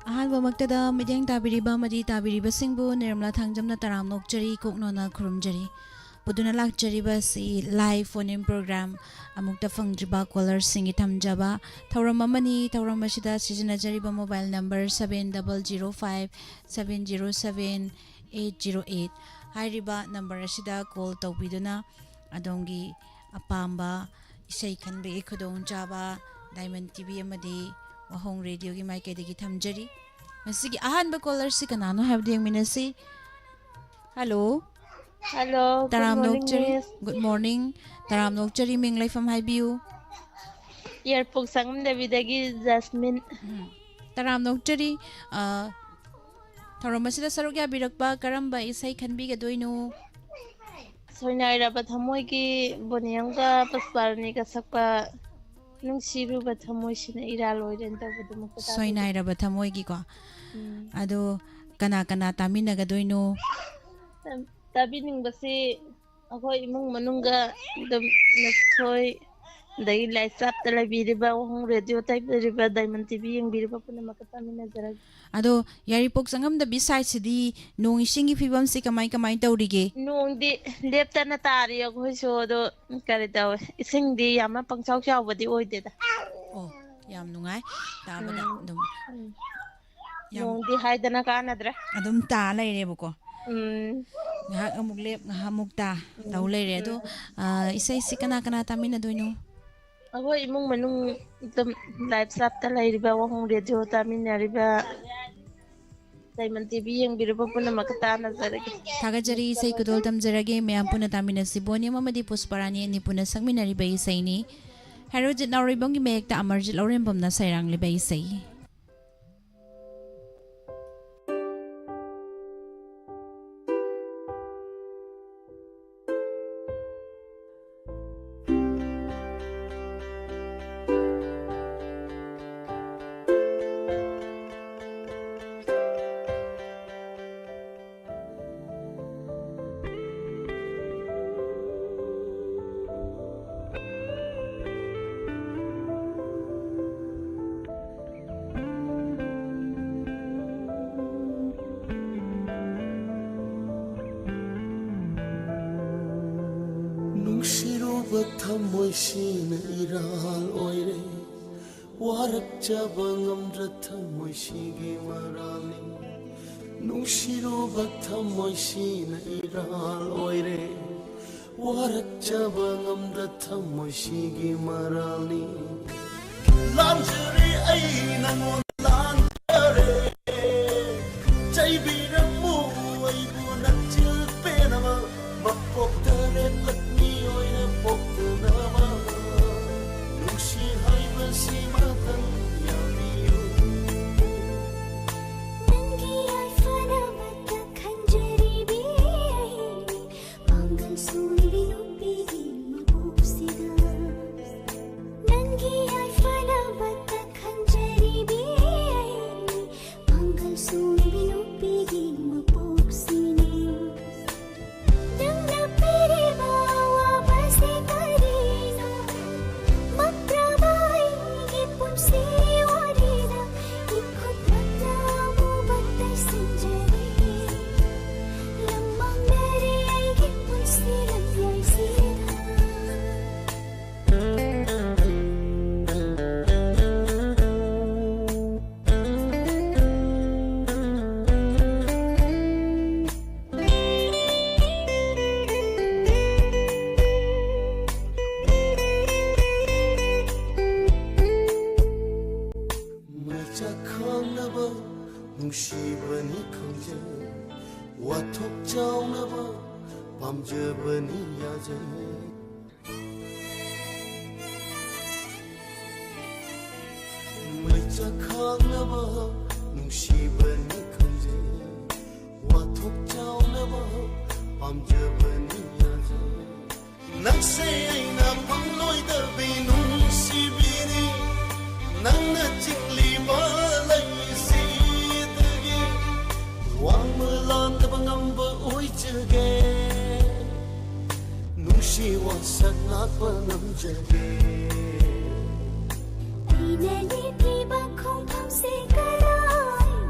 ꯑꯍꯥꯟꯕꯃꯛꯇꯗ ꯃꯤꯠꯌꯦꯡ ꯇꯥꯕꯤꯔꯤꯕ ꯑꯃꯗꯤ ꯇꯥꯕꯤꯔꯤꯕꯁꯤꯡꯕꯨ ꯅꯤꯔꯃꯂꯥ ꯊꯥꯡꯖꯝꯅ ꯇꯔꯥꯝ ꯅꯣꯛꯆꯔꯤ ꯀꯣꯛꯅꯣꯟꯅ ꯈꯨꯔꯨꯝꯖꯔꯤ ꯄꯨꯗꯨꯅ ꯂꯥꯛꯆꯔꯤꯕ ꯑꯁꯤ ꯂꯥꯏꯚ ꯐꯣꯟ ꯏꯟ ꯄ꯭ꯔꯣꯒ꯭ꯔꯥꯝ ꯑꯃꯨꯛꯇ ꯐꯪꯗ꯭ꯔꯤꯕ ꯀꯣꯂꯔꯁꯤꯡꯒꯤ ꯊꯝꯖꯕ ꯊꯧꯔꯝ ꯑꯃꯅꯤ ꯊꯧꯔꯝ ꯑꯁꯤꯗ ꯁꯤꯖꯤꯟꯅꯖꯔꯤꯕ ꯃꯣꯕꯥꯏꯜ ꯅꯝꯕꯔ 7005-707-808 ꯍꯥꯏꯔꯤꯕ ꯅꯝꯕꯔ ꯑꯁꯤꯗ ꯀꯣꯜ ꯇꯧꯕꯤꯗꯨꯅ ꯑꯗꯣꯝꯒꯤ ꯑꯄꯥꯝꯕ ꯏꯁꯩ ꯈꯟꯕꯒꯤ ꯈꯨꯗꯣꯡꯆꯥꯕ ꯗꯥꯏꯃꯟ ꯇꯤꯚꯤ ꯑꯃꯗꯤ ꯋꯥꯍꯣꯡ ꯔꯦꯗꯤꯑꯣꯒꯤ ꯃꯥꯏꯀꯩꯗꯒꯤ ꯊꯝꯖꯔꯤ ꯃꯁꯤꯒꯤ ꯑꯍꯥꯟꯕ ꯀꯣꯂꯔꯁꯤ ꯀꯅꯥꯅꯣ ꯍꯥꯏꯕꯗꯨ ꯌꯦꯡꯃꯤꯟꯅꯁꯤ ꯍꯜꯂꯣ Hello, good ꯇꯔꯥꯝ morning, ꯅꯣꯛꯆꯔꯤ Miss. ꯒꯨꯗ ꯃꯣꯔꯅꯤꯡ ꯇꯔꯥꯝ ꯅꯣꯛꯆꯔꯤ ꯃꯤꯡ ꯂꯩꯐꯝ ꯍꯥꯏꯕꯤꯌꯨ Yearpok Sangam Devidagi Jasmine. ꯇꯔꯥꯝ ꯅꯣꯛꯆꯔꯤ ꯊꯧꯔꯝ ꯑꯁꯤꯗ ꯁꯔꯨꯛ ꯌꯥꯕꯤꯔꯛꯄ ꯀꯔꯝꯕ ꯏꯁꯩ ꯈꯟꯕꯤꯒꯗꯣꯏꯅꯣ Soinairaba Thamoiki Boniamga Pasparnika Sakpa Nungsiruba Thamoisina Iraloiden Tabudumukata. ꯁꯣꯏꯅꯥꯏꯔꯕ ꯊꯃꯣꯏꯒꯤꯀꯣ ꯑꯗꯣ ꯀꯅꯥ ꯀꯅꯥ ꯇꯥꯃꯤꯟꯅꯒꯗꯣꯏꯅꯣ Tabining Basi Akoi Imung Manunga the Nasoi Dai lights up the Labiriba radio type the river Diamond TV and Biriba Punamakatami Nazareth. ꯑꯗꯣ ꯌꯥꯏꯔꯤꯄꯣꯛ ꯆꯪꯉꯝꯗꯕꯤ ꯁꯥꯏꯠꯁꯤꯗꯤ ꯅꯣꯡ ꯏꯁꯤꯡꯒꯤ ꯐꯤꯕꯝꯁꯤ ꯀꯃꯥꯏ ꯇꯧꯔꯤꯒꯦ ꯅꯣꯡꯗꯤ ꯂꯦꯞꯇꯅ ꯇꯥꯔꯤ ꯑꯩꯈꯣꯏꯁꯨ ꯑꯗꯣ ꯀꯔꯤ ꯇꯧꯋꯦ ꯏꯁꯤꯡꯗꯤ ꯌꯥꯝꯅ ꯄꯪꯆꯥꯎ ꯆꯥꯎꯕꯗꯤ ꯑꯣꯏꯗꯦꯗ ꯑꯣ ꯌꯥꯝ ꯅꯨꯡꯉꯥꯏ ꯇꯥꯕꯗ ꯑꯗꯨꯝ ꯌꯥꯝ ꯅꯣꯡꯗꯤ ꯍꯥꯏꯗꯅ ꯀꯥꯟꯅꯗ꯭ꯔꯦ ꯑꯗꯨꯝ ꯇꯥ ꯂꯩꯔꯦꯕꯀꯣ ꯎꯝ ꯉꯥꯏꯍꯥꯛ ꯑꯃꯨꯛ ꯂꯦꯞ ꯉꯥꯏꯍꯥꯛ ꯑꯃꯨꯛ ꯇꯥ ꯇꯧ ꯂꯩꯔꯦ ꯑꯗꯣ ꯏꯁꯩꯁꯤ ꯀꯅꯥ ꯀꯅꯥ ꯇꯥꯃꯤꯟꯅꯗꯣꯏꯅꯣ ꯑꯩꯈꯣꯏ ꯏꯃꯨꯡ ꯃꯅꯨꯡ ꯑꯗꯨꯝ ꯂꯥꯏꯞ ꯁꯥꯞꯇ ꯂꯩꯔꯤꯕ ꯋꯥꯍꯣꯡ ꯔꯦꯗꯤꯑꯣ ꯇꯥꯃꯤꯟꯅꯔꯤꯕ ꯗꯥꯏꯃꯟ ꯇꯤꯚꯤ ꯌꯦꯡꯕꯤꯔꯤꯕ ꯄꯨꯝꯅꯃꯛꯀ ꯇꯥꯟꯅꯖꯔꯒꯦ ꯊꯥꯒꯠꯆꯔꯤ ꯏꯁꯩ ꯈꯨꯗꯣꯜ ꯇꯝꯖꯔꯒꯦ ꯃꯌꯥꯝ ꯄꯨꯟꯅ ꯇꯥꯃꯤꯟꯅꯁꯤ ꯕꯣꯅꯤꯌꯝ ꯑꯃꯗꯤ ꯄꯨꯁꯄꯔꯥꯅꯤ ꯑꯅꯤ ꯄꯨꯟꯅ ꯁꯛꯃꯤꯟꯅꯔꯤꯕ ꯏꯁꯩꯅꯤ ꯍꯦꯔꯣꯖꯤꯠ ꯅꯥꯎꯔꯦꯝꯕꯝꯒꯤ ꯃꯌꯦꯛꯇ ꯑꯃꯔꯖꯤꯠ ꯂꯧꯔꯦꯝꯕꯝꯅ ꯁꯩꯔꯥꯡꯂꯤꯕ ꯏꯁꯩ ꯅꯨꯡꯁꯤꯔꯨꯕ ꯊꯃꯣꯏꯁꯤꯅ ꯏꯔꯥꯜ ꯑꯣꯏꯔꯦ ꯋꯥꯔꯛꯆꯕ ꯉꯝꯗ꯭ꯔ ꯊꯃꯣꯏꯁꯤꯒꯤ ꯃꯔꯥꯜꯅꯤ ꯅꯨꯡꯁꯤꯔꯨꯕ ꯊꯃꯣꯏꯁꯤꯅ ꯏꯔꯥꯜ ꯑꯣꯏꯔꯦ ꯋꯥꯔꯛꯆꯕ ꯉꯝꯗ꯭ꯔ ꯊꯃꯣꯏꯁꯤꯒꯤ ꯃꯔꯥꯜꯅꯤ ꯂꯥꯟꯖꯔꯦ ꯑꯩ ꯅꯉꯣꯟꯗ ꯂꯥꯟꯖꯔꯦ ꯆꯩꯕꯤꯔꯝꯃꯨ ꯑꯩꯕꯨ ꯅꯆꯤꯜ ꯄꯦꯟꯅꯕ ꯃꯄꯣꯛꯇꯔꯦ ꯂꯛꯃꯤ ꯑꯣꯏꯅ ꯄꯣꯛꯇꯅꯕ ꯅꯨꯡꯁꯤ ꯍꯥꯏꯕꯁꯤ ꯃꯇꯝ ꯌꯥꯕꯤꯌꯨ ꯅꯪꯒꯤ ꯌꯥꯏꯐꯅꯕꯇ ꯈꯟꯖꯔꯤꯕꯤ ꯄꯥꯡꯒꯜ ꯁꯣꯏꯕꯤ ꯅꯨꯄꯤꯒꯤ ꯃꯕꯨꯛꯁꯤꯗ ꯅꯪꯒꯤ ꯌꯥꯏꯐꯅꯕꯇ ꯈꯟꯖꯔꯤꯕꯤ ꯄꯥꯡꯒꯜ ꯁꯣꯏꯕꯤ ꯅꯨꯄꯤꯒꯤ ꯃꯕꯨꯛꯁꯤꯅ ꯅꯪꯅ ꯄꯤꯔꯤꯕ ꯑꯋꯥꯕꯁꯤ ꯀꯔꯤꯅꯣ ꯃꯛꯇ꯭ꯔꯕ ꯑꯩꯒꯤ ꯄꯨꯟꯁꯤ ꯋꯥꯔꯤꯗ 이곳마다 아무것도 신절이 랑망나리 알기 뻔시란 열시다 ꯃꯩꯆꯥ ꯈꯥꯡꯅꯕ ꯅꯨꯡꯁꯤꯕꯅꯤ ꯈꯪꯖꯩ ꯋꯥꯊꯣꯛ ꯆꯥꯎꯅꯕ ꯄꯥꯝꯖꯕꯅꯤ ꯌꯥꯖꯩ ꯃꯩꯆꯥ ꯈꯥꯡꯅꯕ ꯅꯨꯡꯁꯤꯕꯅꯤ ꯈꯪꯖꯩ ꯋꯥꯊꯣꯛ ꯆꯥꯎꯅꯕ ꯄꯥꯝꯖꯕꯅꯤ ꯌꯥꯖꯩ ꯅꯪꯁꯦ ꯑꯩꯅ ꯐꯪꯂꯣꯏꯗꯕꯤ ꯅꯨꯡꯁꯤꯕꯤꯅꯤ ꯅꯪꯅ ꯆꯤꯡꯂꯤꯕ ꯂꯩꯁꯤꯗꯒꯤ ꯋꯥꯡꯃ ꯂꯥꯟꯗꯕ ꯉꯝꯕ ꯑꯣꯏꯖꯒꯦ ꯅꯨꯡꯁꯤ ꯋꯥꯁꯛ ꯉꯥꯛꯄ ꯉꯝꯖꯒꯦ ꯑꯩꯅ ꯂꯦꯞꯂꯤꯕ ꯈꯣꯡꯊꯥꯡꯁꯤ ꯀꯔꯥꯏ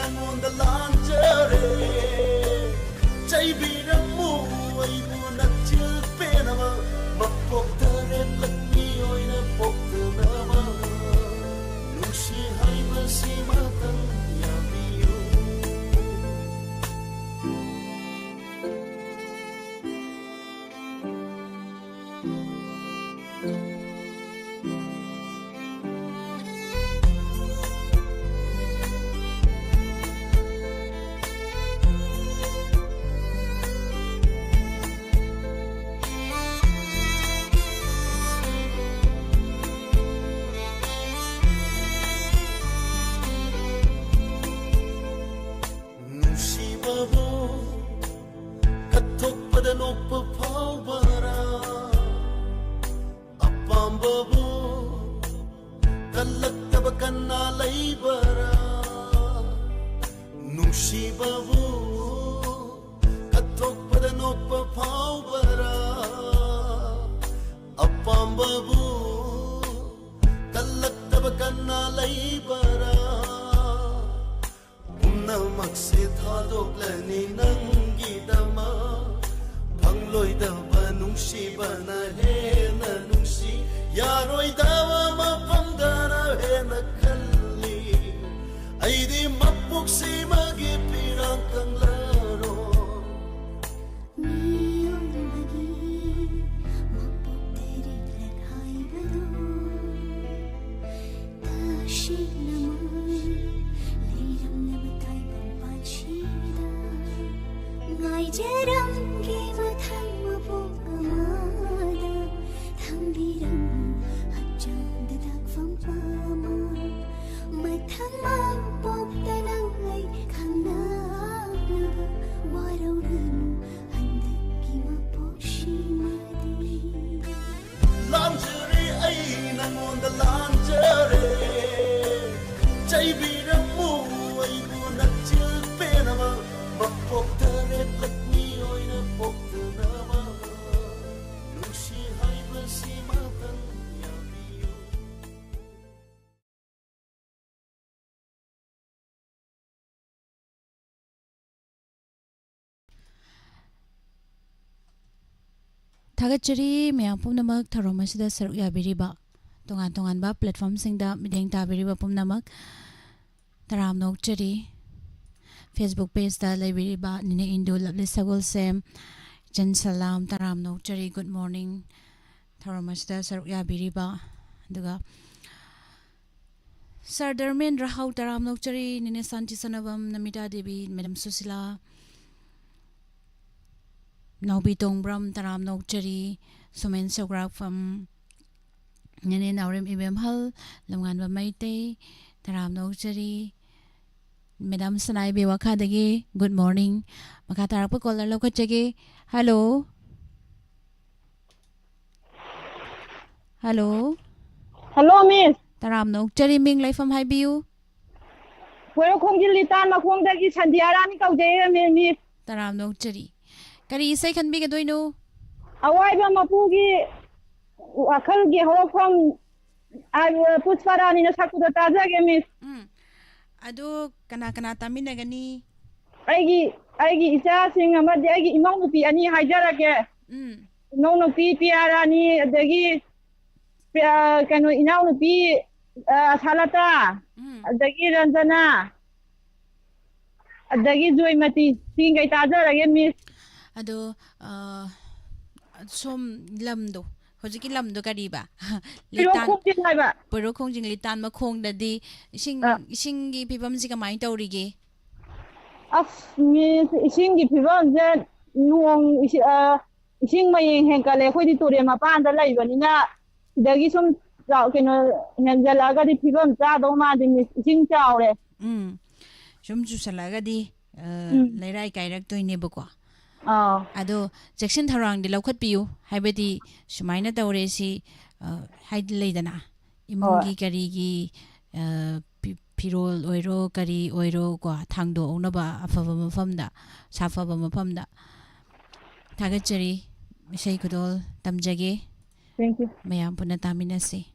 nangonda lanjare Chaibiramu aibu nachil penama Mapoktare lakni oina poktanama Nushi haiba simatan yabiyo Thagachari maya pumnamak tharomasida saruk yabiriba tongan tongan ba platform singda mideng tabiriba pumnamak taram nokchari Facebook page da labiriba nine Indo Lovely Sagol Sem Jan Salam taram nokchari good morning tharomasida saruk yabiriba duga Sir Dharmendra Hau taram nokchari nine Santi Sanavam Namita Devi Madam Susila Naubi Tongbram taram nokchari Sumen Sograf from Nene Naurim Ibem Hal Lamgan Maite taram nokchari Madam Sanai Bewakadagi good morning Makatarapa caller lokachage hello hello Hello, Miss. taram nokchari Ming Life from Hibiu Where Kongilitan, Makongaki, Sandiarani, Kaudea, Miss. taram nokchari Kari isay kan biga doino Awaiba Mapugi, Akalgi, Hokong, I will put Faran in a Sakuda Taza, Miss. Ado kana tamin na gani Igi, Isasing, Amadagi, Imonupi, Ani Hijarake. No, no, Piarani, Dagi, Kano Inaunupi, Salata, Dagi Ranzana, Dagi Zuimati, Singai Taza, again, Miss. Ado som lamdo hojiki lamdo kariba litan pero khongjing litan ma khong dadi ising gi pibam si kamai tawrige Miss Ising Pivan, then Nuong Ising my Henkale, Hodi Toria Panda Lavanina, the Gisum Henzalaga, the Pivan, Zadoma, the Ising Tower. Shum Jusalaga di Lerai Kairak to Nebuqua. Ado Jackson Tarang de Lokat Piu, Habiti, Shumaina Tauresi, Hide Ladana, Imungi Karigi, Pirol, Oiro, Kari, Oiro, Gua, Tangdo, Onaba, Afava Famda, Safava Mapamda, Tagachari, Shaykudol, Tamjage. Thank you. Mayam Punataminasi.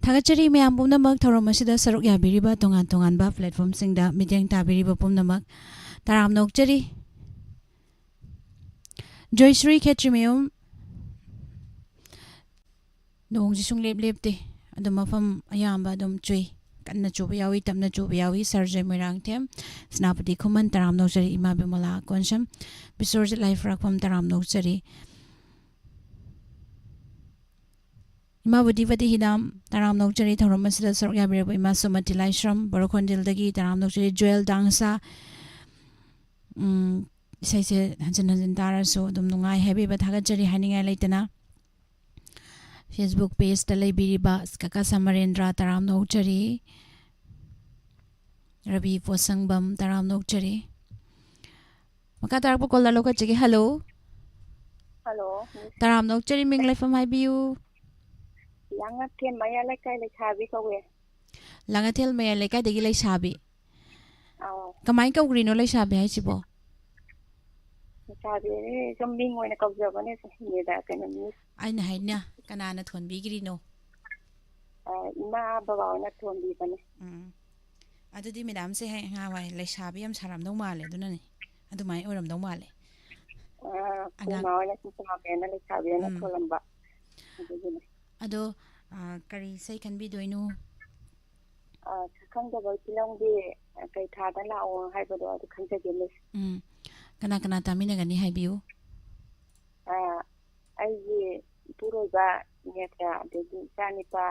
ꯊꯥꯒꯠꯆꯔꯤ ꯃꯌꯥꯝ ꯄꯨꯝꯅꯃꯛ ꯊꯧꯔꯝ ꯑꯁꯤꯗ ꯁꯔꯨꯛ ꯌꯥꯕꯤꯔꯤꯕ ꯇꯣꯉꯥꯟ ꯇꯣꯉꯥꯟꯕ ꯄ꯭ꯂꯦꯠꯐꯣꯝꯁꯤꯡꯗ ꯃꯤꯠꯌꯦꯡ ꯇꯥꯕꯤꯔꯤꯕ ꯄꯨꯝꯅꯃꯛ ꯇꯔꯥꯝ ꯅꯣꯛꯆꯔꯤ ꯖꯣꯏꯁ꯭ꯔꯤ ꯈꯦꯇ꯭ꯔꯤꯃꯌꯨꯝ ꯅꯣꯡꯁꯤ ꯁꯨꯡꯂꯦꯞ ꯂꯦꯞꯇꯦ ꯑꯗꯨꯝ ꯃꯐꯝ ꯑꯌꯥꯝꯕ ꯑꯗꯨꯝ ꯆꯨꯏ ꯀꯟꯅ ꯆꯨꯕ ꯌꯥꯎꯏ ꯇꯞꯅ ꯆꯨꯕ ꯌꯥꯎꯏ ꯁꯔꯖꯣꯏ ꯃꯣꯏꯔꯥꯡꯊꯦꯝ ꯁꯦꯅꯥꯄꯇꯤ ꯈꯨꯃꯟ ꯇꯔꯥꯝ ꯅꯣꯛꯆꯔꯤ ꯏꯃꯥ ꯕꯤꯃꯂꯥ ꯀꯣꯟꯁꯝ ꯕꯤꯁꯣꯔꯖꯤꯠ ꯂꯥꯏꯐꯔꯛꯐꯝ ꯇꯔꯥꯝ ꯅꯣꯛꯆꯔꯤ इमा बुद्धिवती हिदाम तराम नौचरी थौरम असिदा सरुक याबिरब इमा सुमति लाइश्रम बरोखोंडिलदगी तराम नौचरी जोएल डांसा इसाइसे हंजन हंजन तारसो दुम नुंगाई हैबिबा थागतजरी हानिंगाई लेतना फेसबुक पेज ता लेबिरिबा कका समरेंद्र तराम नौचरी रवि पोसंगबम तराम नौचरी मका तारप कोला लोका चगे हेलो हेलो तराम नौचरी मिंग लाइफम हाइबियू Langathel maya lekai le chabi kawe. Langathel maya lekai degi lai sabi. Aw. Kamai ka grino lai sabi hai sibo. Chabi ni zombing oina kaujaba ne ni da kana ni. Ai na hai na kanana thonbi grino. Ima baba ona thonbi bane. Adudi madam se hai nga wai lai sabi am saram dau male aduna ni. Adu mai oram dau male. Kuma ona sabi na le chabi na tholamba. Ado kari sai kan bi doinu khangdaba tilongdi kai thada lao haibado adu khanjage le kana kana tamina gani haibiu ai puroba nyata de janipa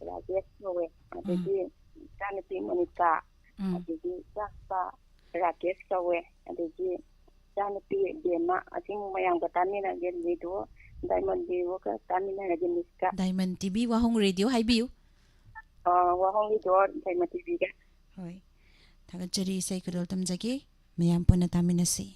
rajesh nowe ade janipi monika ade japa rakesh nowe ade janipi dema asing mayang batamina gen video Diamond TV ka tamina na jeniska Diamond TV wahong radio haibiu wahong video Diamond TV ka hoi thagachari sai kudol tamjagi mayam puna tamina si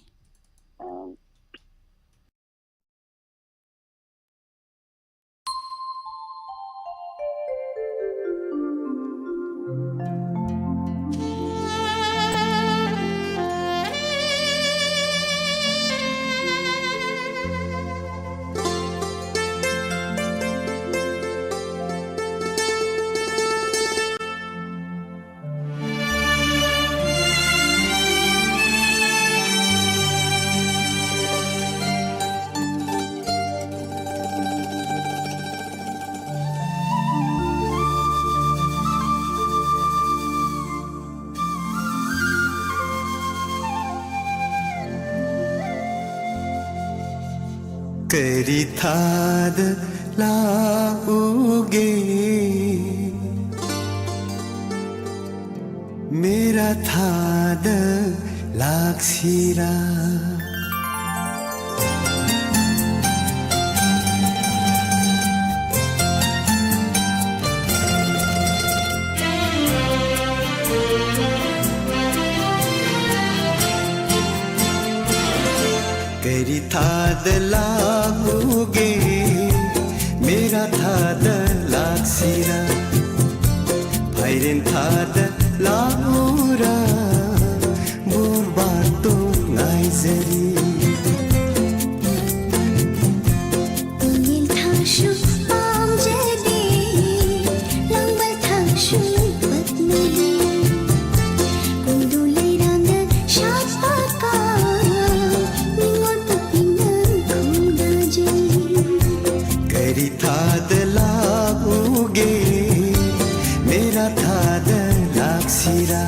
करी थाद लाओगे मेरा थाद लाक्सिरा करी थाद लाओगे मेरा थाद लाक्सिरा भाइरेन थाद लाऊरा बुरबार तो नाइजरी Ungil thashu amjadi langbal thashu patmadi kundulai ranga shapaka ningol tapingan khudaji करी थाद लाओगे मेरा थाद लाक्सिरा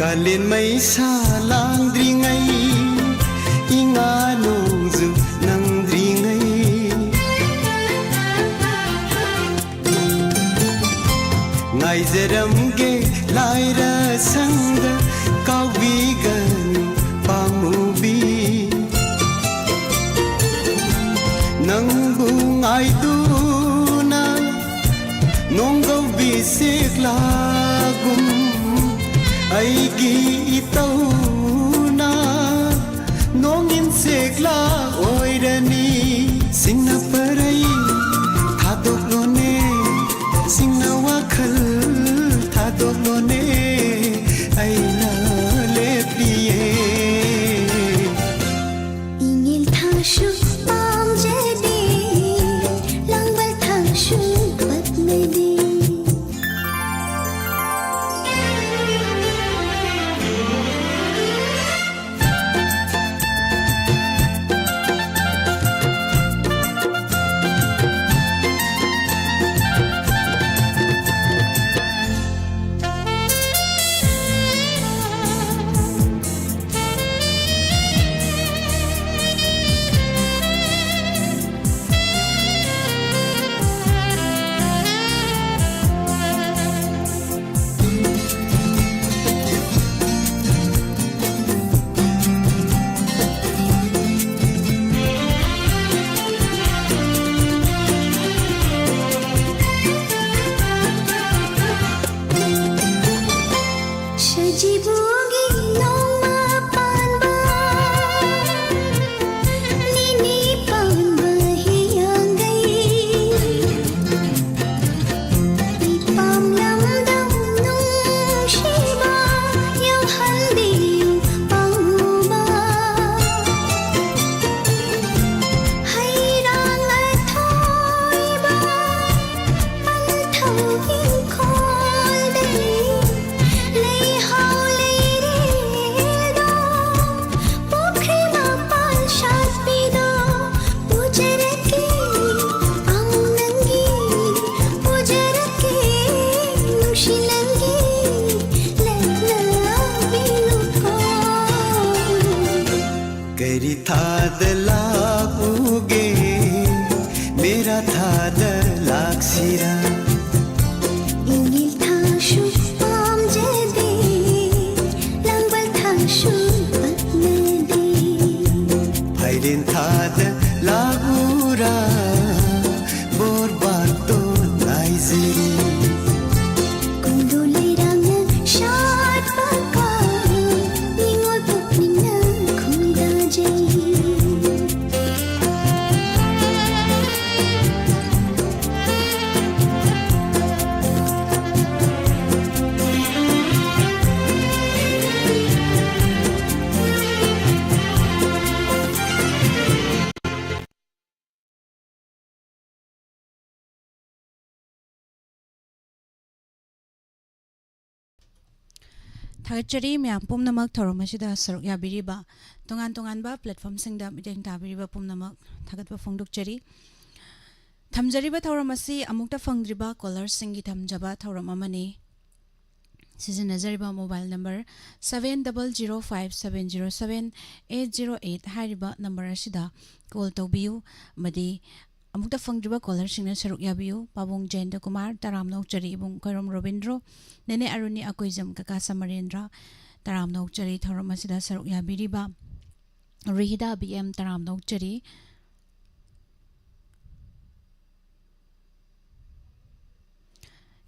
Kalin may salang dringay inganongzu nang dringay Ngay zaramge laira sangda kaubigan pamubi Nang bungay duna nonggaw bisik lagum Aigi itaw सेक्ला ओइरनी सिंगना परई थादोक्लोने सिंगना वाखल थादोक्लोने ऐना लेपिए ingil thashu pamjade langbal thashu patmede Shajibugi noma panba nini panba hiyangai ipam lamdam nung shiba yang haldi panguma hairang athoiba anthau inkhol dei करी थाद लागूगे मेरा थाद लाक्सिरा ingil thashu pamjade langbal thashu patmede फाइलिन थाद लागूरा बोरबार तो नाइजेरी kundulirang shat paka ningol pupnina khudaje थागचरी म्याम पुमनमक थौरमसिदा सरक याबिरिबा तोंगान तोंगानबा प्लेटफॉर्म सिंगदा मिटेंग ताबिरिबा पुमनमक थागतबा फोंदुकचरी थमजरिबा थौरमसि अमुक्ता फंगद्रिबा कॉलर सिंगी थमजबा थौरम अमनी सिजनजरिबा मोबाइल नंबर 7005707808 हारिबा नंबर असिदा कॉल तौबियु मदि अमुक्ता फंगद्रिबा कॉलर सिंगना सरक याबियु पाबुंग जयंत कुमार तराम नौचरी बुंग खैरम रविंद्रो नेने अरुणी अकोइजम कका समरेंद्र तराम नौचरी थौरम असिदा सरक याबिरिबा रिहिदा बीएम तराम नौचरी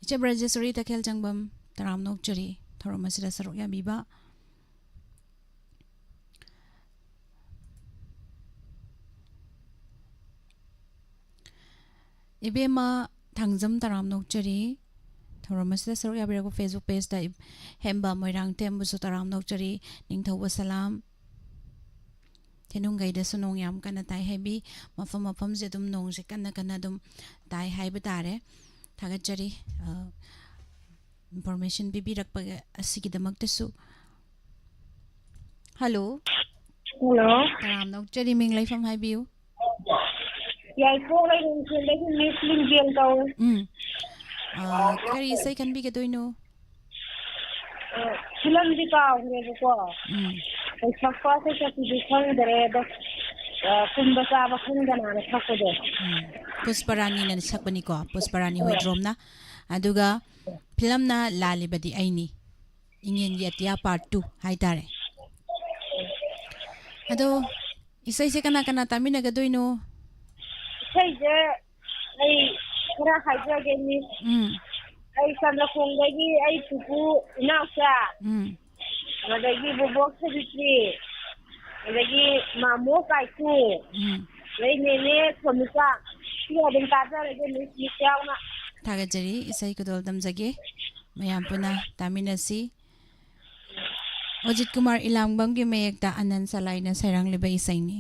इचे ब्रजेश्वरी तखेल जंगबम तराम नौचरी थौरम असिदा सरक याबिबा इबेमा थांजम तराम नौचरी थौरमसिदा सरक याबिरगो फेसबुक पेज दा हेम्बा मोइरांग टेम्बुसु तराम नौचरी निंगथौबा सलाम थेनुंगैदा सुनोंग याम कना ताई हाइबी मफम मफम जे दुम नोंग जे कना कना दुम ताई हाइबा तारे थागचरी इंफॉर्मेशन बिबिरकपा असिगिदमक्तसु हेलो हेलो तराम नौचरी मिंग लाइफम हाइबियु याइको लाइन से मिसलिंग जेल ताऊ करी सही खन भी के दोइनो फिल्म दिखा हुए को सकपा से कति दिखाई दे रहे द कुंभसा बखंगना ने थको दे पुष्परानी ने सकपनी को पुष्परानी होइद्रोमना अदुगा फिल्म ना लालिबदी आइनी इंगिन यतिया पार्ट 2 हाइतारे अदो इसै से कना कना तामिना गदोइनो सही जे आई खरा हाइजा गेनी आई संदा खोंगगी आई पुपु नासा मदगी बोबोक से बित्री ꯑꯗꯒꯤ ꯃꯥꯃꯣ ꯀꯥꯏꯀꯨ ꯑꯗꯩ ꯅꯦꯅꯦ ꯁꯣꯃꯤꯀꯥ ꯁꯤ ꯑꯗꯨꯝ ꯇꯥꯖꯔꯒꯦ ꯃꯤꯁ ꯌꯥꯎꯅ ꯊꯥꯒꯠꯆꯔꯤ ꯏꯁꯩ ꯈꯨꯗꯣꯜ ꯇꯝꯖꯒꯦ ꯃꯌꯥꯝ ꯄꯨꯟꯅ ꯇꯥꯃꯤꯟꯅꯁꯤ ꯑꯣꯖꯤꯠ ꯀꯨꯃꯥꯔ ꯏꯂꯥꯡꯕꯝꯒꯤ ꯃꯌꯦꯛꯇ ꯑꯅꯟ ꯁꯂꯥꯏꯅ ꯁꯩꯔꯥꯡꯂꯤꯕ ꯏꯁꯩꯅꯤ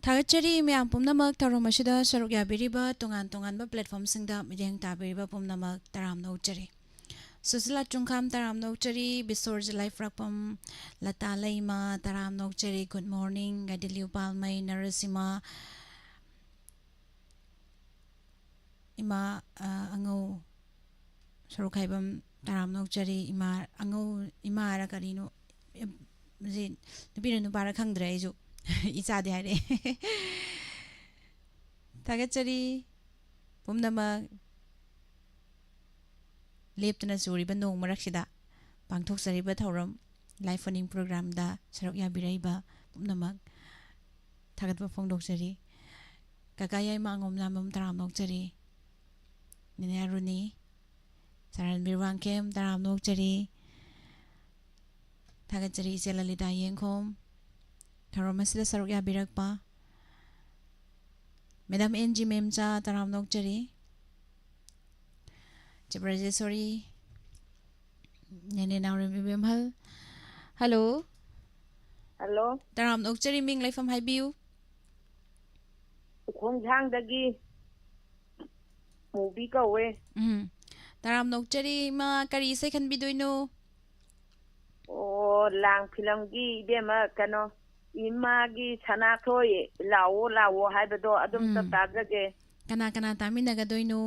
थागतचरी म्याम पुमनमक थौरम असिदा सरुक याबिरिबा तोंगान तोंगानबा प्लेटफॉर्म सिंगदा मिदेंग ताबिरिबा पुमनमक तराम नौचरी सुसला चुंखाम तराम नौचरी बिसोर लाइफ रकपम लता लैमा तराम नौचरी गुड मॉर्निंग गदिलिउ पालमई नरसिमा इमा अंगौ सरुक हाइबम तराम नौचरी इमा अंगौ इमा रा करिनो जे नुपीर नुपारा खंगद्रे आइजु इचादे हारे थागतचरी पुमनमक लेप्तना चूरीबा नोंग मरक्सिदा पांथोकचरीबा थौरम लाइफ फनिंग प्रोग्राम दा सरुक याबिराइबा पुमनमक थागतबा फोंदोकचरी काका याइमा अंगोम नामम तराम नौचरी निने अरुणी सारनबीर वांकेम तराम नौचरी थागतचरी इचे ललिता येंखोम थौरम असिदा सरुक याबिरकपा मैडम एनजी मेमचा तराम नौचरी Jebrajesori Nene Naurem Ibemhal Hello Hello Taram Nokchari Ming Lai from Haibiu Khongjangdagi movie kawe Taram Nokchari ma kari sai khan bidoino Oh lang film gi bema kano ima gi chana thoi lawo haibado adum tatagage Kana kana taminaga doino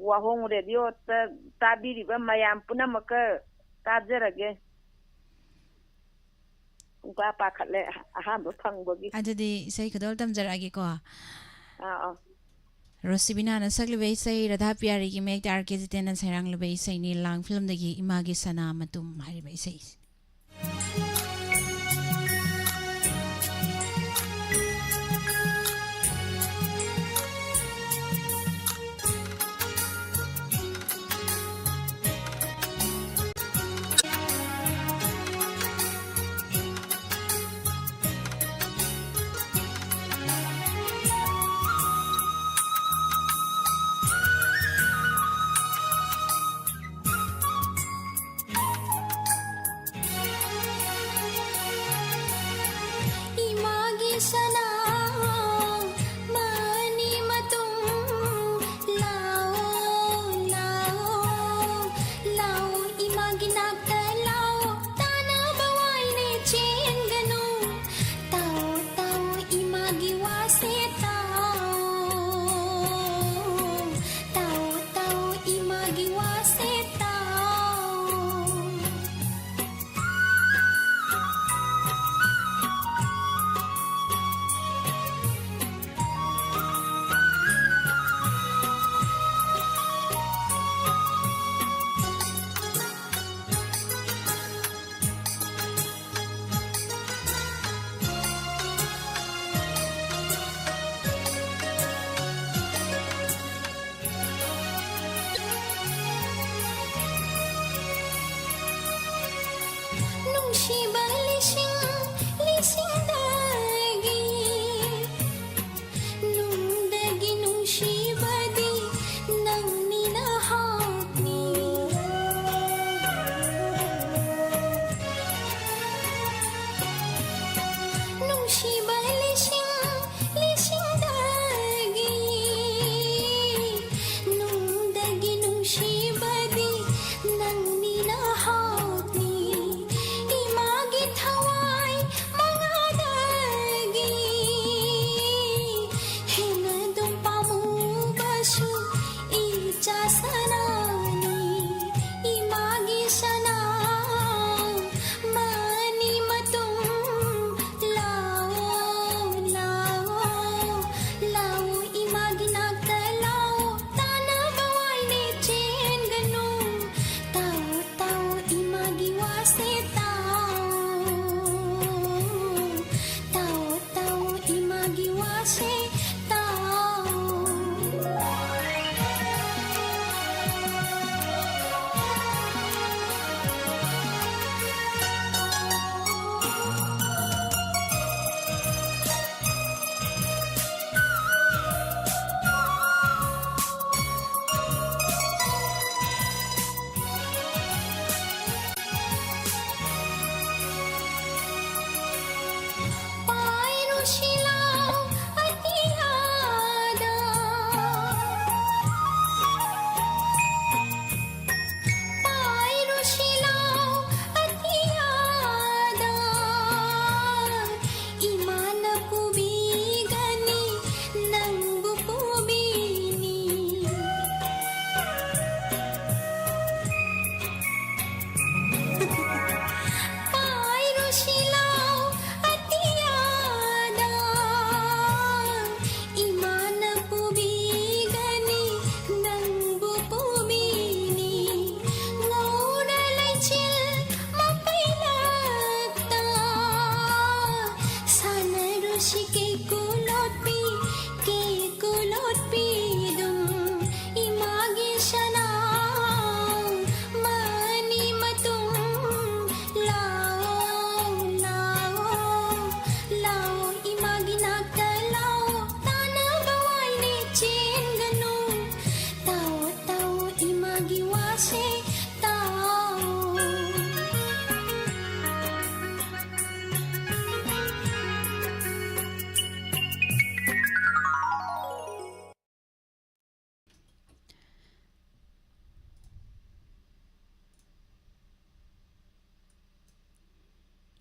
Wahong radio tabiriba mayam punamaka tajarage Uga pakhatle aham phangbogi Ajadi sai kadol tamjaragi ko ah Rosibina na saglibe sai Radha Pyari ki mek tar ke jitena sairang lebe sai ni lang film dagi imagi sana matum haribe sai Imagi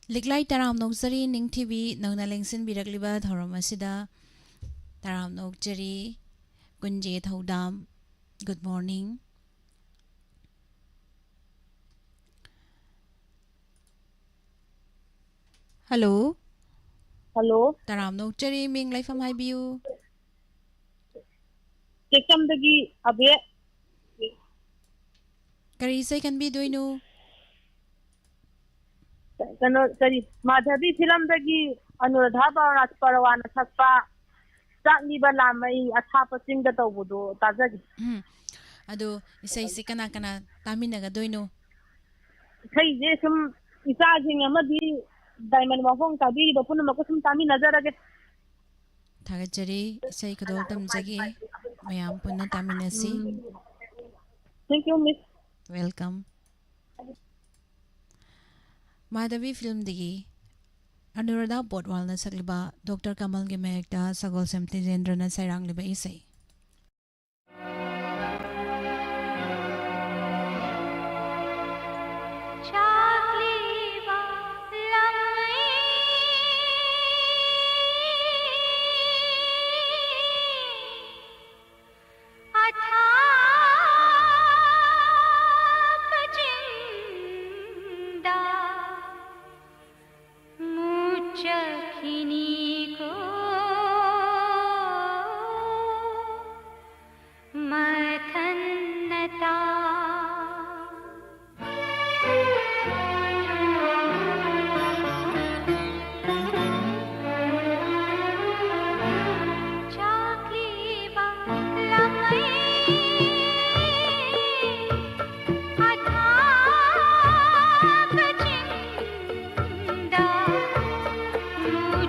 लिकलाई तराम नौजरी निंगथिबी नौना लेंसिन बिरकलिबा धौरम असिदा तराम नौजरी Kunje Thoudam good morning hello hello तराम नौजरी मिंग लाइफम हाइबियू टेकमदगी अबे करी सै कनबी दोइनो कनो करी माधवी फिल्म दगी अनुराधा परवाना सकपा चाकनीबा लामई अथाप चिंग तौबदो ताजगी अदो इसै से कना कना तामिनगा दोइनो खैजे सुम इचाजिंग अमदी डायमंड वाफोंग ताबीरिबा पुनमक सुम तामी नजरगे थागचरी इसै खदोल तमजगे मयाम पुन्ना तामिनसी thank you miss welcome Madhavi film दगी अनुराधा पोटवाल न सकलिबा डॉक्टर कमल के महकता सगोल सेमती जेंद्र न सैरांग लिबा इसै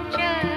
मुझ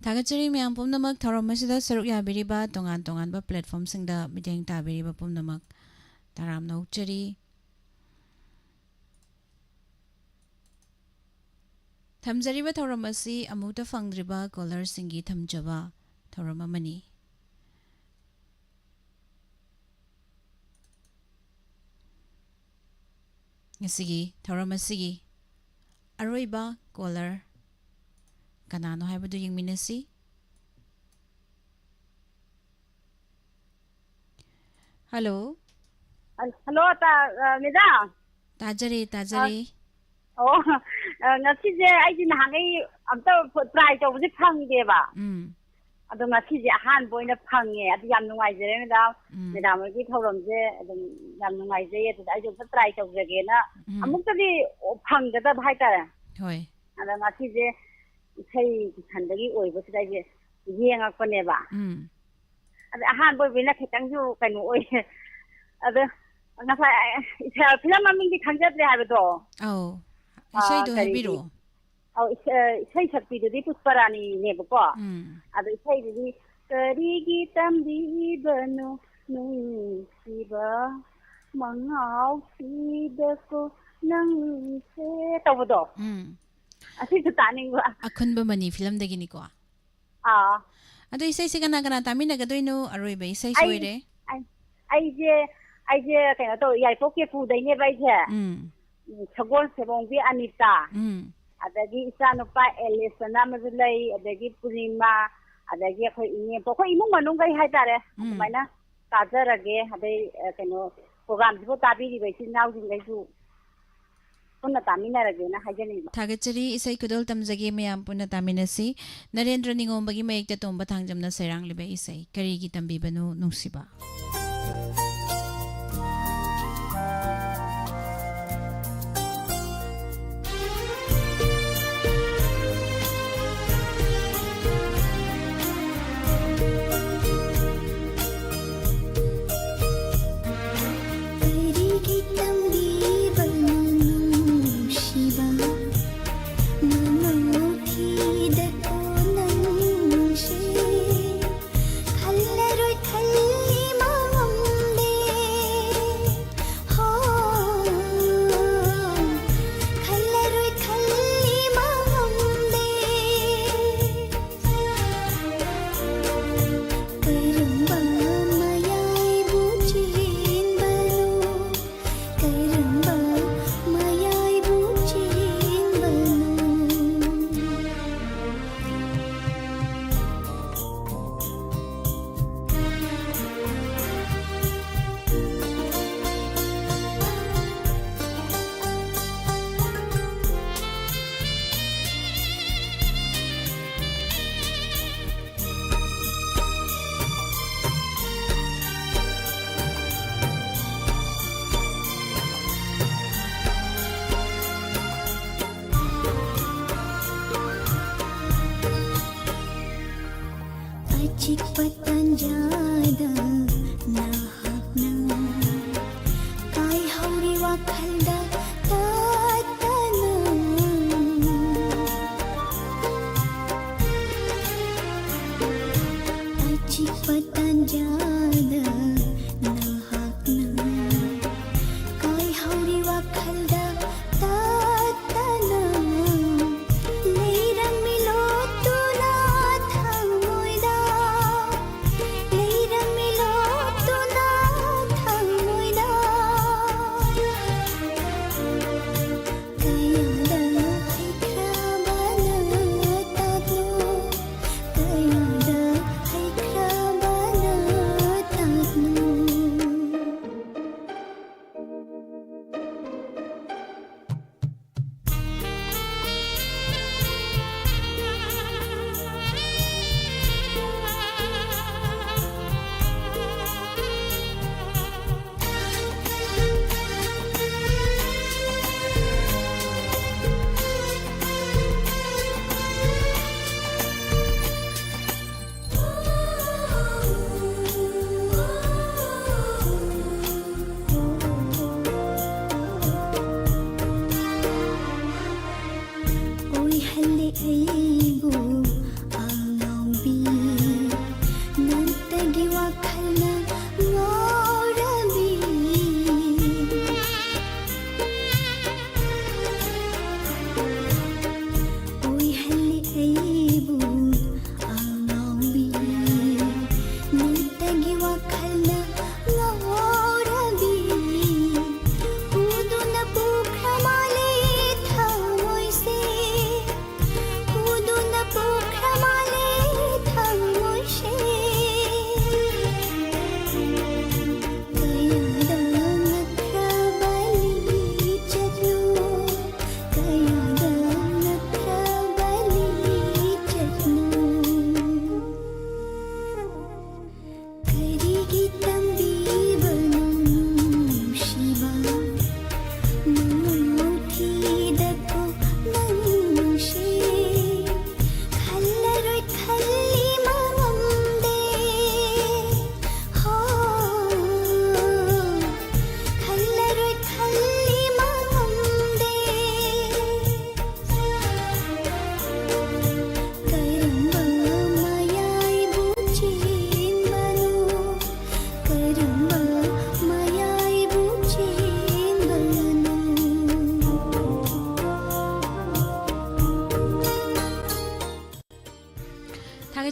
ꯊꯥꯒꯠꯆꯔꯤ ꯃꯌꯥꯝ ꯄꯨꯝꯅꯃꯛ ꯊꯧꯔꯝ ꯑꯁꯤꯗ ꯁꯔꯨꯛ ꯌꯥꯕꯤꯔꯤꯕ ꯇꯣꯉꯥꯟ ꯇꯣꯉꯥꯟꯕ ꯄ꯭ꯂꯦꯠꯐꯣꯝꯁꯤꯡꯗ ꯃꯤꯠꯌꯦꯡ ꯇꯥꯕꯤꯔꯤꯕ ꯄꯨꯝꯅꯃꯛ ꯇꯔꯥꯝꯅ ꯑꯣꯛꯆꯔꯤ ꯊꯝꯖꯔꯤꯕ ꯊꯧꯔꯝ ꯑꯁꯤ ꯑꯃꯨꯛꯇ ꯐꯪꯗ꯭ꯔꯤꯕ ꯀꯣꯂꯔꯁꯤꯡꯒꯤ ꯊꯝꯖꯕ ꯊꯧꯔꯝ ꯑꯃꯅꯤ ꯉꯁꯤꯒꯤ ꯊꯧꯔꯝ ꯑꯁꯤꯒꯤ ꯑꯔꯣꯏꯕ ꯀꯣꯂꯔ ꯀꯅꯥꯅꯣ ꯍꯥꯏꯕꯗꯨ ꯌꯦꯡꯃꯤꯟꯅꯁꯤ ꯍꯜꯂꯣ ꯍꯜꯂꯣ ꯃꯦꯗꯥꯝ ꯇꯥꯖꯔꯦ ꯇꯥꯖꯔꯦ ꯑꯣ ꯉꯁꯤꯁꯦ ꯑꯩꯗꯤ ꯅꯍꯥꯟꯒꯩ ꯑꯝꯇ ꯇ꯭ꯔꯥꯏ ꯇꯧꯕꯁꯦ ꯐꯪꯗꯦꯕ ꯑꯗꯣ ꯉꯁꯤꯁꯦ ꯑꯍꯥꯟꯕ ꯑꯣꯏꯅ ꯐꯪꯉꯦ ꯑꯗꯨ ꯌꯥꯝ ꯅꯨꯡꯉꯥꯏꯖꯔꯦ ꯃꯦꯗꯥꯝ ꯍꯣꯏꯒꯤ ꯊꯧꯔꯝꯁꯦ ꯑꯗꯨꯝ ꯌꯥꯝ ꯅꯨꯡꯉꯥꯏꯖꯩ ꯑꯗꯨꯗ ꯑꯩꯁꯨ ꯑꯝꯇ ꯇ꯭ꯔꯥꯏ ꯇꯧꯖꯒꯦꯅ ꯑꯃꯨꯛꯇꯗꯤ ꯐꯪꯒꯗꯕ ꯍꯥꯏꯇꯥꯔꯦ ꯍꯣꯏ ꯑꯗ ꯉꯁꯤꯁꯦ ꯏꯁꯩ ꯁꯟꯗꯒꯤ ꯑꯣꯏꯕꯁꯤꯗ ꯑꯩꯁꯦ ꯌꯦꯡꯉꯛꯄꯅꯦꯕ ꯑꯗ ꯑꯍꯥꯟꯕ ꯑꯣꯏꯕꯅꯤꯅ ꯈꯤꯇꯪꯁꯨ ꯀꯩꯅꯣ ꯑꯣꯏꯌꯦ ꯑꯗ ꯉꯁꯥꯏ ꯐꯤꯂꯝ ꯃꯃꯤꯡꯗꯤ ꯈꯪꯖꯗ꯭ꯔꯦ ꯍꯥꯏꯕꯗꯣ ꯑꯧ ꯏꯁꯩꯗꯣ ꯍꯥꯏꯕꯤꯔꯛꯑꯣ ꯑꯧ ꯏꯁꯩ ꯁꯛꯄꯤꯗꯨꯗꯤ ꯄꯨꯁꯄꯔꯥꯅꯤꯅꯦꯕꯀꯣ ꯑꯗꯣ ꯏꯁꯩꯗꯨꯗꯤ ꯀꯔꯤꯒꯤ ꯇꯝꯕꯤꯕꯅꯣ ꯅꯨꯡꯁꯤꯕ ꯃꯉꯥꯎꯁꯤꯗꯀꯣ ꯅꯪꯁꯦ ꯇꯧꯕꯗꯣ ꯑꯁꯤꯁꯨ ꯇꯥꯅꯤꯡꯕ ꯑꯈꯨꯟꯕ ꯃꯅꯤ ꯐꯤꯂꯝꯗꯒꯤꯅꯤꯀꯣ ꯑꯗꯣ ꯏꯁꯩꯁꯦ ꯀꯅꯥ ꯀꯅꯥ ꯇꯥꯃꯤꯟꯅꯒꯗꯣꯏꯅꯣ ꯑꯔꯣꯏꯕ ꯏꯁꯩ ꯁꯣꯏꯔꯦ ꯑꯩꯁꯦ ꯀꯩꯅꯣ ꯇꯧ ꯌꯥꯏꯄꯣꯛ ꯀꯦꯐꯨꯗꯩꯅꯦꯕ ꯑꯩꯁꯦ ꯁꯒꯣꯜ ꯁꯦꯕꯣꯡꯕꯤ ꯑꯅꯤꯇꯥ ꯑꯗꯒꯤ ꯏꯆꯥꯅꯨꯄꯥ ꯑꯦꯂꯤꯁ ꯑꯃꯁꯨ ꯂꯩ ꯑꯗꯒꯤ ꯄꯨꯔꯅꯤꯃꯥ ꯑꯗꯒꯤ ꯑꯩꯈꯣꯏ ꯏꯅꯦꯝꯄꯣꯛ ꯑꯩꯈꯣꯏ ꯏꯃꯨꯡ ꯃꯅꯨꯡꯈꯩ ꯍꯥꯏꯇꯥꯔꯦ ꯑꯗꯨꯃꯥꯏꯅ ꯇꯥꯖꯔꯒꯦ ꯑꯗꯩ ꯀꯩꯅꯣ ꯄ꯭ꯔꯣꯒ꯭ꯔꯥꯝꯁꯤꯕꯨ ꯇꯥꯕꯤꯔꯤꯕ ꯏꯆꯤꯜ ꯏꯅꯥꯎꯁꯤꯡꯈꯩꯁꯨ ꯄꯨꯟꯅ ꯇꯥꯃꯤꯟꯅꯔꯒꯦꯅ ꯍꯥꯏꯖꯅꯤꯡꯕ ꯊꯥꯒꯠꯆꯔꯤ ꯏꯁꯩ ꯈꯨꯗꯣꯜ ꯇꯝꯖꯒꯦ ꯃꯌꯥꯝ ꯄꯨꯟꯅ ꯇꯥꯃꯤꯟꯅꯁꯤ ꯅꯔꯦꯟꯗ꯭ꯔ ꯅꯤꯉꯣꯝꯕꯒꯤ ꯃꯌꯦꯛꯇ ꯇꯣꯝꯕ ꯊꯥꯡꯖꯝꯅ ꯁꯩꯔꯥꯡꯂꯤꯕ ꯏꯁꯩ ꯀꯔꯤꯒꯤ ꯇꯝꯕꯤꯕꯅꯣ ꯅꯨꯡꯁꯤꯕ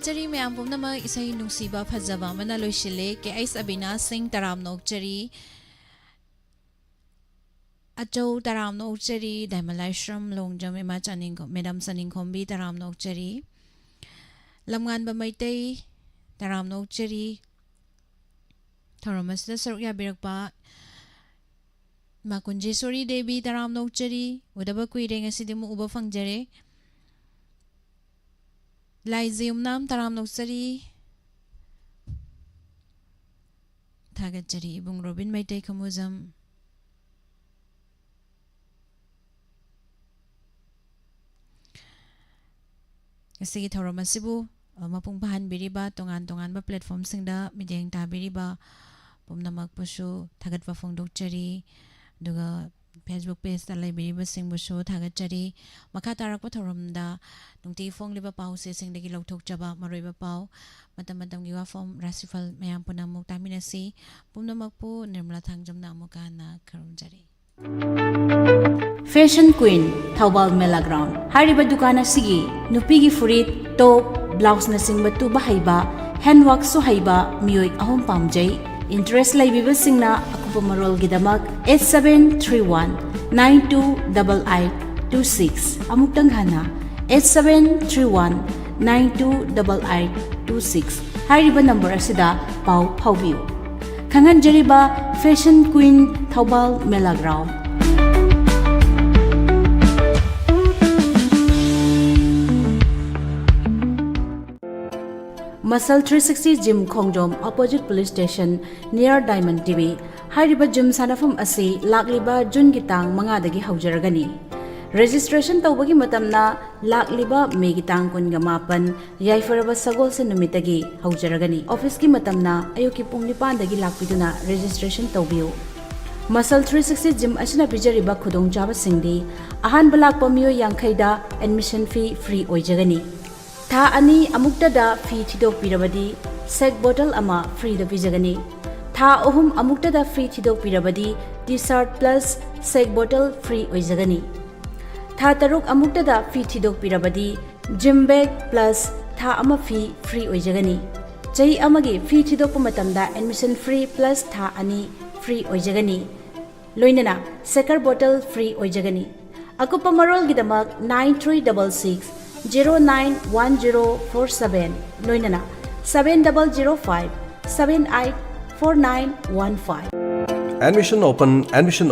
ꯊꯥꯒꯠꯆꯔꯤ ꯃꯌꯥꯝ ꯄꯨꯝꯅꯃꯛ ꯏꯁꯩ ꯅꯨꯡꯁꯤꯕ ꯐꯖꯕ ꯑꯃꯅ ꯂꯣꯏꯁꯤꯜꯂꯦ ꯀꯦ.ꯑꯩꯆ. ꯑꯕꯤꯅꯥꯁ ꯁꯤꯡ ꯇꯔꯥꯝ ꯅꯣꯛꯆꯔꯤ ꯑꯆꯧ ꯇꯔꯥꯝ ꯅꯣꯛꯆꯔꯤ ꯗꯥꯏꯃꯂꯥꯏꯁ꯭ꯔꯝ ꯂꯣꯡꯖꯝ ꯏꯃꯥ ꯃꯦꯗꯥꯝ ꯆꯅꯤꯡꯈꯣꯝꯕꯤ ꯇꯔꯥꯝ ꯅꯣꯛꯆꯔꯤ ꯂꯝꯉꯥꯟꯕ ꯃꯩꯇꯩ ꯇꯔꯥꯝ ꯅꯣꯛꯆꯔꯤ ꯊꯧꯔꯝ ꯑꯁꯤꯗ ꯁꯔꯨꯛ ꯌꯥꯕꯤꯔꯛꯄ ꯏꯃꯥ ꯀꯨꯟꯖꯦꯁꯣꯔꯤ ꯗꯦꯕꯤ ꯇꯔꯥꯝ ꯅꯣꯛꯆꯔꯤ ꯎꯗꯕ ꯀꯨꯏꯔꯦ ꯉꯁꯤꯗꯤ ꯑꯃꯨꯛ ꯎꯕ ꯐꯪꯖꯔꯦ ꯂꯥꯏꯖꯤ ꯌꯨꯝꯅꯥꯝ ꯇꯔꯥꯝ ꯅꯣꯛꯆꯔꯤ ꯊꯥꯒꯠꯆꯔꯤ ꯏꯕꯨꯡ ꯔꯣꯕꯤꯟ ꯃꯩꯇꯩ ꯈꯃꯨꯖꯝ ꯉꯁꯤꯒꯤ ꯊꯧꯔꯝ ꯑꯁꯤꯕꯨ ꯃꯄꯨꯡ ꯐꯥꯍꯟꯕꯤꯔꯤꯕ ꯇꯣꯉꯥꯟ ꯇꯣꯉꯥꯟꯕ ꯄ꯭ꯂꯦꯠꯐꯣꯝꯁꯤꯡꯗ ꯃꯤꯠꯌꯦꯡ ꯇꯥꯕꯤꯔꯤꯕ ꯄꯨꯝꯅꯃꯛꯄꯨꯁꯨ ꯊꯥꯒꯠꯄ ꯐꯣꯡꯗꯣꯛꯆꯔꯤ ꯑꯗꯨꯒ ꯐꯦꯁꯕꯨꯛ ꯄꯦꯖꯇ ꯂꯩꯕꯤꯔꯤꯕꯁꯤꯡꯕꯨꯁꯨ ꯊꯥꯒꯠꯆꯔꯤ ꯃꯈꯥ ꯇꯥꯔꯛꯄ ꯊꯧꯔꯝꯗ ꯅꯨꯡꯇꯤꯒꯤ ꯐꯣꯡꯂꯤꯕ ꯄꯥꯎꯆꯦꯁꯤꯡꯗꯒꯤ ꯂꯧꯊꯣꯛꯆꯕ ꯃꯔꯨꯑꯣꯏꯕ ꯄꯥꯎ ꯃꯇꯝ ꯃꯇꯝꯒꯤ ꯋꯥꯐꯝ ꯔꯥꯁꯤꯐꯜ ꯃꯌꯥꯝ ꯄꯨꯟꯅ ꯑꯃꯨꯛ ꯇꯥꯃꯤꯟꯅꯁꯤ ꯄꯨꯝꯅꯃꯛꯄꯨ ꯅꯤꯔꯃꯂꯥ ꯊꯥꯡꯖꯝꯅ ꯑꯃꯨꯛꯀ ꯍꯟꯅ ꯈꯨꯔꯨꯝꯖꯔꯤ ꯐꯦꯁꯟ ꯀ꯭ꯋꯤꯟ ꯊꯧꯕꯥꯜ ꯃꯦꯂꯥ ꯒ꯭ꯔꯥꯎꯟ ꯍꯥꯏꯔꯤꯕ ꯗꯨꯀꯥꯟ ꯑꯁꯤꯒꯤ ꯅꯨꯄꯤꯒꯤ ꯐꯨꯔꯤꯠ ꯇꯣꯞ ꯕ꯭ꯂꯥꯎꯁꯅꯆꯤꯡꯕ ꯇꯨꯕ ꯍꯩꯕ ꯍꯦꯟꯋꯥꯛꯁꯨ ꯍꯩꯕ ꯃꯤꯑꯣꯏ 3 ꯄꯥꯝꯖꯩ इंटरेस्ट लेबिबसिंगना अकुपा मरोलगिदमक 8731928826 अमुक्तंग हाना 8731928826 हाइरिबा नंबर असिदा पाउ फाउबियो खंगनजरिबा fashion queen Thoubal Mela ground muscle 360 gym Khongjom opposite police station near diamond TV हाइरिबा जिम सानाफम असी लाकलिबा जून की तांग मंगादगी हौजरगनी रजिस्ट्रेशन तौबगी मतमना लाकलिबा मेगी तांग कुनगा मापन याइफरबा सगोल से नुमितगी हौजरगनी ऑफिस की मतमना अयोकी पुंग निपानदगी लाकपिदुना रजिस्ट्रेशन तौबियो मसल 360 जिम असिना पिजरिबा खुदोंग चाबा सिंगदी अहान बलाक पमियो यांखैदा एडमिशन फी फ्री ओइजगनी था अनि अमुक्तदा फी थिदोक पिरबदी सेक बोतल अमा फ्री द पिजगनी था अहुम अमुक्तदा फ्री थिदोक पिरबदी टी शर्ट प्लस सेक बोतल फ्री ओइजगनी था तरुक अमुक्तदा फी थिदोक पिरबदी जिम बैग प्लस था अमा फी फ्री ओइजगनी चही अमगी फी थिदोक मतमदा एडमिशन फ्री प्लस था अनि फ्री ओइजगनी लोइनना सेकर बोतल फ्री ओइजगनी अकुपा मरोल गिदमक 9366 091047 लोइनना 7005 784915 Admission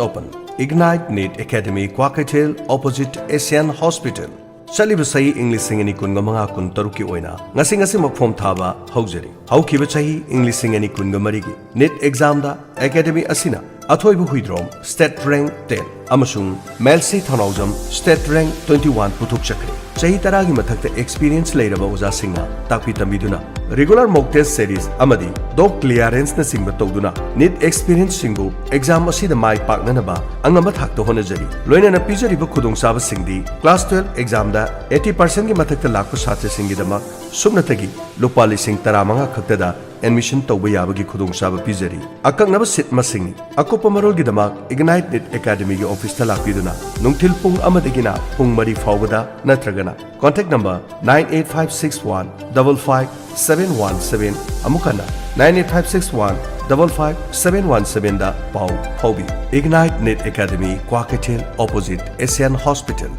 open Ignite NEET Academy Kwakatel opposite Asian Hospital Chaliba sai English singani kunga manga kun taruki oina ngasi mafom thaba haujari haukiba chahi English singani kunga marigi NEET exam da academy asina athoibu huidrom state rank 10 amasung melsi thanaujam state rank 21 puthuk chakre chahi taragi mathakta experience leiraba oja singna takpi tambiduna regular mock test series amadi dog clearance na singba tawduna NEET experience singbu exam asida mai pakna ba angamba thakta honajari loina na pijari ba khudong saba singdi class 12 exam da 80% gi mathakta lakpa satya singi dama subnatagi lupali sing taramanga khakta admission tawba yabagi khudong saba pijari akaknaba sit masingni akopa marol gi dama Ignite NEET Academy gi office ta lakpiduna nungthil pung amadagina pung mari fawbada natragana contact number 98561551717 amukana 98561551717 da pau phobi Ignite NEET Academy Kwakatel opposite Asian Hospital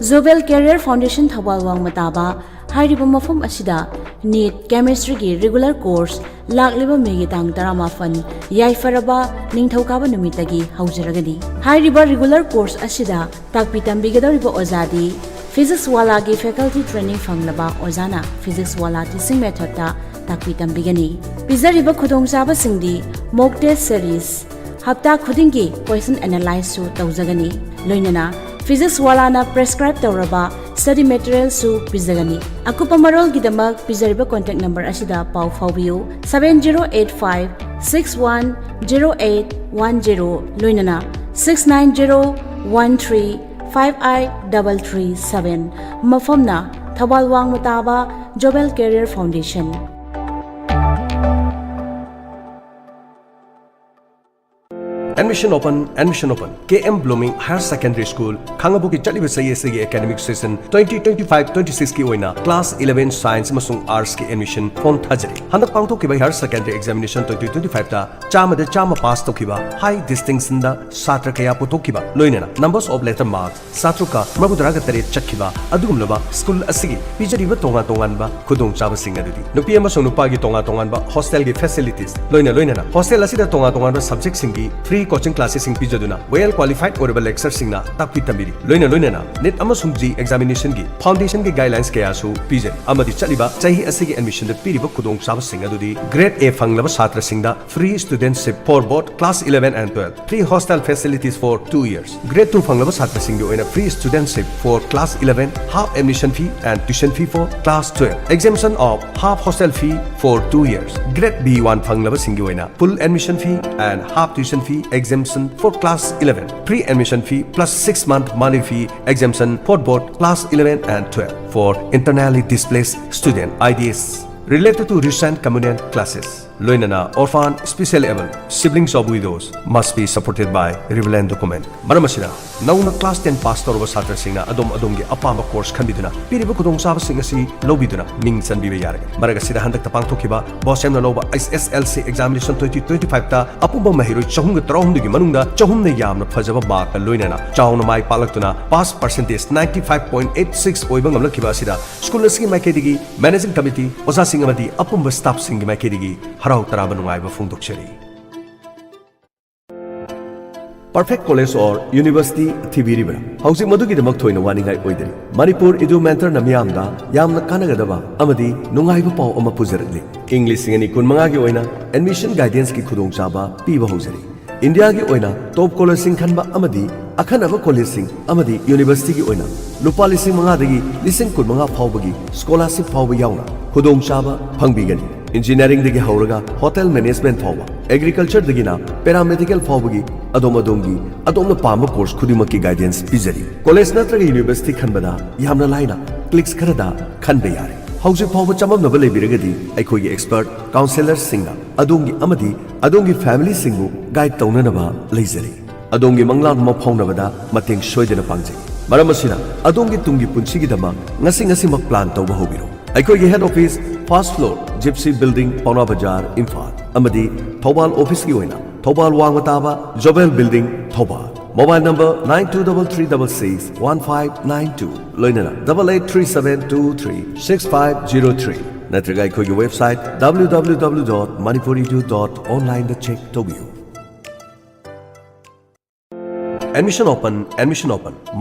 Zobel Career Foundation Thawal Wang Mataba हाइरिबा मफम असिदा NEET chemistry की regular course लाकलिबा मेगी तांग तरामाफन याइफरबा निंगथौकाबा नुमितगी हौजरगनी हाइरिबा रेगुलर कोर्स असिदा ताकपि तंबिगदौरिबा ओजादी फिजिक्स वाला की फैकल्टी ट्रेनिंग फंगलबा ओजाना फिजिक्स वाला टीचिंग मेथड ता ताकपि तंबिगनी पिजरिबा खुदोंचाबा सिंगदी मॉक टेस्ट सीरीज हप्ता खुदिंगी क्वेश्चन एनालाइज सु तौजगनी लोइनना फिजिक्स वाला ना प्रेस्क्राइब तौरबा स्टडी मटेरियल सु पिजगनी अकुपा मरोल गिदमक पिजरिबा कांटेक्ट नंबर असिदा पाउ फाउबियो 7085610810 लोइनना 6901358337 मफमना थबाल वांग मुताबा जोबेल career foundation Admission open KM Blooming Higher Secondary School Khangabuki chaliba sayesigi academic session 2025-26 ki oina class 11 science amasung arts ki admission form thajari handak pangthokiba higher secondary examination 2025 ta chama pass tokiba high distinction da satra kaya putokiba loinena numbers of letter marks satruka mabudaraga tare chakhiba adugumlaba school asigi pijariba tongan ba khudong chaba sing adudi nupi amasung nupa gi tongan ba hostel gi facilities loinena hostel asida tongan ba subject singi free coaching classes sing pijaduna well qualified orable lecturer singna takpi tambiri loinena net amasung ji examination gi foundation gi guidelines kaya su pije amadi chaliba chahi asigi admission da piriba khudong chaba sing adudi grade A fanglaba satra singda free studentship for both class 11 and 12 free hostel facilities for 2 years grade 2 fanglaba satra singgi oina free studentship for class 11 half admission fee and tuition fee for class 12 exemption of half hostel fee for 2 years grade B1 fanglaba singgi oina full admission fee and half tuition fee exemption for class 11 pre-admission fee plus 6-month money fee exemption for both class 11 and 12 for internally displaced student IDS related to recent communion classes loinana orphan specially able siblings of widows must be supported by relevant document maramasina nauna class 10 pass torba satra singna adom apamba course khanbiduna piriba kudong saba sing asi lobiduna ming chanbiba yarage maraga sida handak tapang thokiba bosemna loba SSLC examination 2025 ta apumba mahiroi chahung tarahum gi manungda chahum ne yamna phajaba mark loinana chawna mai palaktuna pass percentage 95.86 oiba ngamlakiba asida school asigi maikedi managing committee osa sing amadi apumba staff sing maikedi harau taraba nungaiba phungdokchari perfect college or university thibiribra hausi madugi damak thoina waningai oidari manipur edu mentor namyamda yamna kanagadaba amadi nungaiba pau ama pujarli english singani kun manga gi oina admission guidance ki khudong chaba piba hojari india gi oina top college sing khanba amadi akhanaba college sing amadi university gi oina lupa lising manga dagi lising kun manga phawbagi scholarship phawba yauna khudong chaba phangbigani engineering dagi hauraga hotel management phawba agriculture dagi na paramedical phawbagi adomna pamba course khudimaki guidance pizari college natraga university khanbada yamna laina clicks kharada khanba yare hausi phawba chamamnaba lebiragadi aikhogi expert counselor singna adongi family singbu guide taunanaba leizari adongi manglang ma phawnabada mateng soidena pangjai maramasina adongi tungi punchigi dama ngasi mak plan tawba hobiro aikhogi head office first floor gypsy building pauna bazaar imphal amadi thobal office gi oina thobal wangmataba jobel building thobal mobile number 9233661592 loinana 8837236503 natraga aikhogi website www.manipuridu.online da check tobiu admission open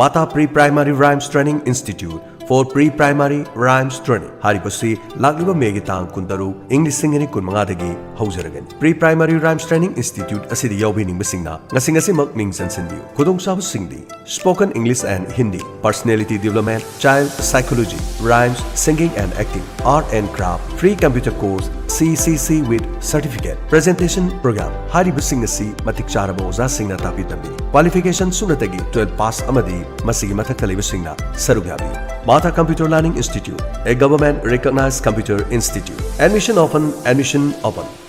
Mata Pre-Primary Rhymes Training Institute for Pre-Primary Rhymes Training haribasi lagliba megi tang kundaru English singani kunmanga dagi haujaragani Pre-Primary Rhymes Training Institute asidi yawbining basingna ngasi mak ming sansendiu khudong sab singdi spoken English and Hindi personality development child psychology rhymes singing and acting art and craft free computer course CCC with certificate presentation program haribasing asi matik charabo oza singna tapi tambi qualification sunatagi 12 pass amadi masigi mathak talibasingna sarugyabi Mata Computer Learning Institute, a government-recognized computer institute. Admission open.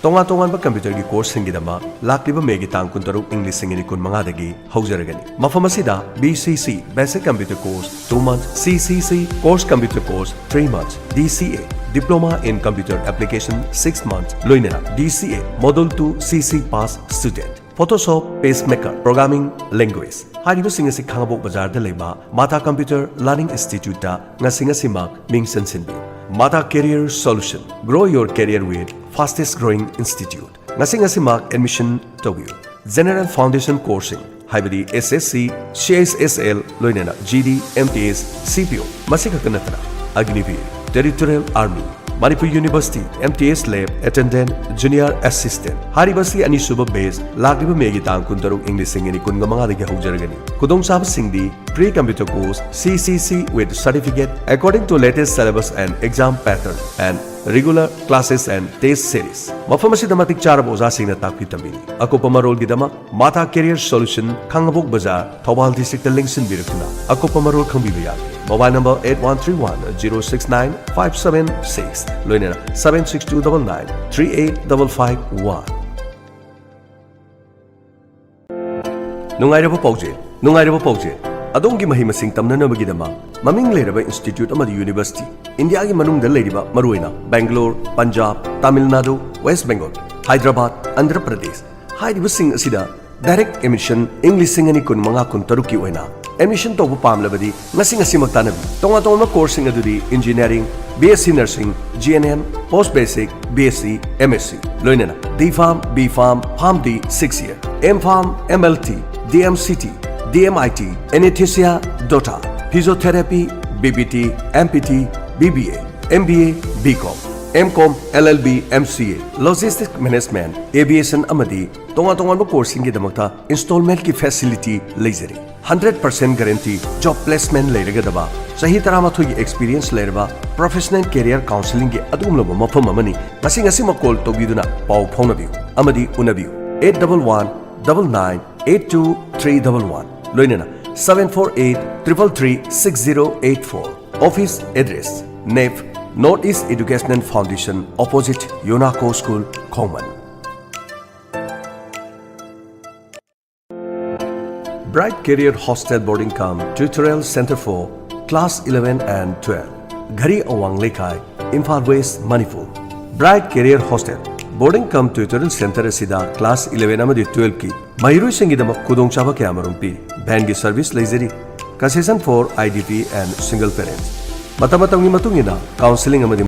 Tongan ba computer gi course singidama lakliba megi tang kuntaru English singini kun manga dagi haujaragani. Mafamasida BCC Basic Computer Course 2 months, CCC Course Computer Course 3 months, DCA Diploma in Computer Application 6 months, loinena DCA Module 2 CC Pass student. Photoshop Pacemaker Programming Language hariba singasi khangabok bazar da leba Mata Computer Learning Institute da ngasi mak ming sansinbi Mata Career Solution grow your career with fastest growing institute ngasi mak admission tobiu General Foundation Coursing haibadi SSC CSSL loinena GD MTS CPO masika kanatra Agniveer Territorial Army Manipur University MTS Lab Attendant Junior Assistant haribasi ani suba base lagliba megi tang kuntaruk English singini kunga manga dagi haujaragani kudong sab singdi pre computer course CCC with certificate according to latest syllabus and exam pattern and regular classes and test series mafamasi damatik charab oza singna takpi tambini akopa marol gidama Mata Career Solution Khangabok Bazar Thobal district lingsin birakuna akopa marol khangbiba ya mobile number 8131069576 loinena 76299 38551 Nungairaba Pauje, Adongi Mahi Masing Tamnana Bagidama, Maming Leraba Institute of University, India Manung the Ladiba, Maruina, Bangalore, Punjab, Tamil Nadu, West Bengal, Hyderabad, Andhra Pradesh. Haidi Sing Asida, direct emission, English Singani Kun Manga Kun Taruki Wena. Admission to Pam Labadi, Nasing Asimatanabi, Tonga coursing Adudi, Engineering, BSc Nursing, GNM, Post Basic, BSc, MSc, Loinana, D Farm, B Farm, Farm D, 6 year, M Farm, MLT, DMCT, DMIT, Anesthesia, DOTA, Physiotherapy, BBT, MPT, BBA, MBA, BCom, MCom, LLB, MCA, Logistics Management, Aviation Amadi, Tonga coursing Damakta, installment ki facility, lasery. 100% guarantee job placement leiragadaba sahi taramathu experience leiraba professional career counseling ge adumlaba mafam amani ngasi call tobiduna pau phaunabiu amadi unabiu 8111982311 loinana 7483336084 office address NEF Northeast Educational Foundation opposite Yonaco School Khongman. Bright Career Hostel Boarding Camp Tutorial Center for Class 11 and 12. Ghari Awang Lekai, Imphal West, Manipur. Bright Career Hostel Boarding Camp Tutorial Center Asida Class 11 amadi 12 ki Mahiru Singidamak Kudong Chaba Kamarumpi. Bangi Service Lasery. Concession for IDP and single parents. Matamatangi matungina counseling amadi